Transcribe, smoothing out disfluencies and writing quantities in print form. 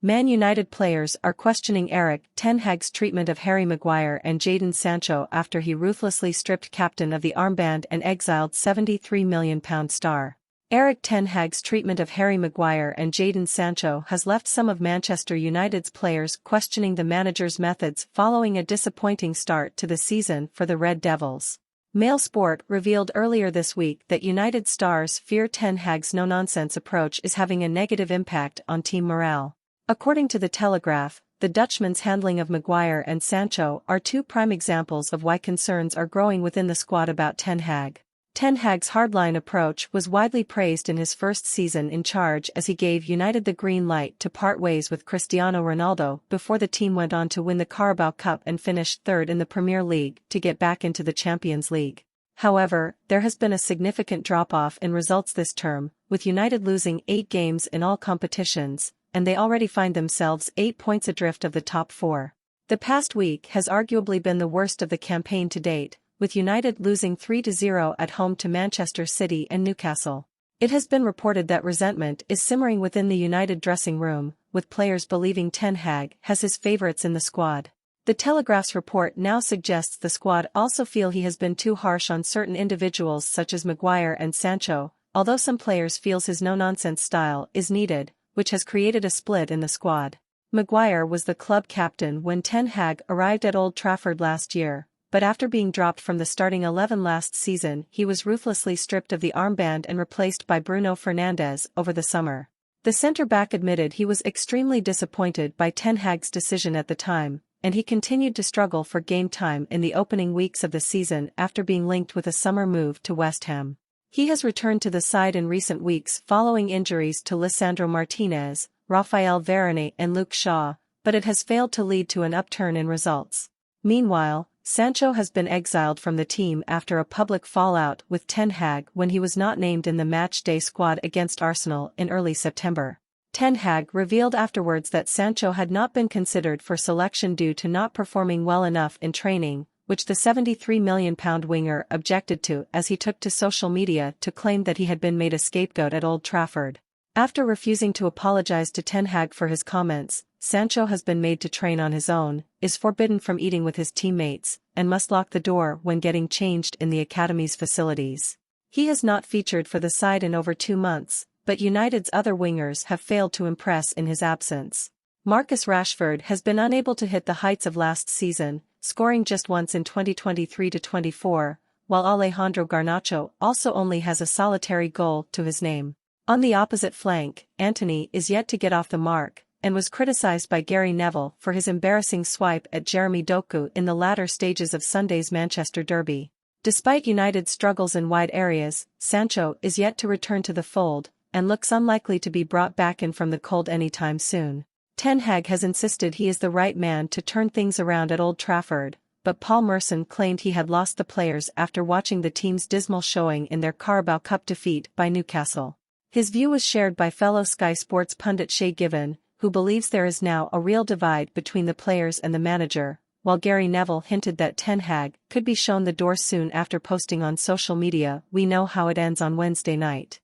Man United players are questioning Erik ten Hag's treatment of Harry Maguire and Jadon Sancho after he ruthlessly stripped captain of the armband and exiled £73 million star. Erik ten Hag's treatment of Harry Maguire and Jadon Sancho has left some of Manchester United's players questioning the manager's methods following a disappointing start to the season for the Red Devils. Mail Sport revealed earlier this week that United stars fear ten Hag's no-nonsense approach is having a negative impact on team morale. According to The Telegraph, the Dutchman's handling of Maguire and Sancho are two prime examples of why concerns are growing within the squad about Ten Hag. Ten Hag's hardline approach was widely praised in his first season in charge as he gave United the green light to part ways with Cristiano Ronaldo before the team went on to win the Carabao Cup and finished third in the Premier League to get back into the Champions League. However, there has been a significant drop-off in results this term, with United losing 8 games in all competitions, and they already find themselves 8 points adrift of the top 4. The past week has arguably been the worst of the campaign to date, with United losing 3-0 at home to Manchester City and Newcastle. It has been reported that resentment is simmering within the United dressing room, with players believing Ten Hag has his favourites in the squad. The Telegraph's report now suggests the squad also feel he has been too harsh on certain individuals such as Maguire and Sancho, although some players feels his no-nonsense style is needed, which has created a split in the squad. Maguire was the club captain when Ten Hag arrived at Old Trafford last year, but after being dropped from the starting 11 last season he was ruthlessly stripped of the armband and replaced by Bruno Fernandes over the summer. The centre-back admitted he was extremely disappointed by Ten Hag's decision at the time, and he continued to struggle for game time in the opening weeks of the season after being linked with a summer move to West Ham. He has returned to the side in recent weeks following injuries to Lisandro Martinez, Raphael Varane and Luke Shaw, but it has failed to lead to an upturn in results. Meanwhile, Sancho has been exiled from the team after a public fallout with Ten Hag when he was not named in the match-day squad against Arsenal in early September. Ten Hag revealed afterwards that Sancho had not been considered for selection due to not performing well enough in training, which the £73 million winger objected to as he took to social media to claim that he had been made a scapegoat at Old Trafford. After refusing to apologise to Ten Hag for his comments, Sancho has been made to train on his own, is forbidden from eating with his teammates, and must lock the door when getting changed in the academy's facilities. He has not featured for the side in over 2 months, but United's other wingers have failed to impress in his absence. Marcus Rashford has been unable to hit the heights of last season, scoring just once in 2023-24, while Alejandro Garnacho also only has a solitary goal to his name. On the opposite flank, Antony is yet to get off the mark, and was criticised by Gary Neville for his embarrassing swipe at Jeremy Doku in the latter stages of Sunday's Manchester derby. Despite United's struggles in wide areas, Sancho is yet to return to the fold, and looks unlikely to be brought back in from the cold anytime soon. Ten Hag has insisted he is the right man to turn things around at Old Trafford, but Paul Merson claimed he had lost the players after watching the team's dismal showing in their Carabao Cup defeat by Newcastle. His view was shared by fellow Sky Sports pundit Shay Given, who believes there is now a real divide between the players and the manager, while Gary Neville hinted that Ten Hag could be shown the door soon after posting on social media, "We know how it ends on Wednesday night."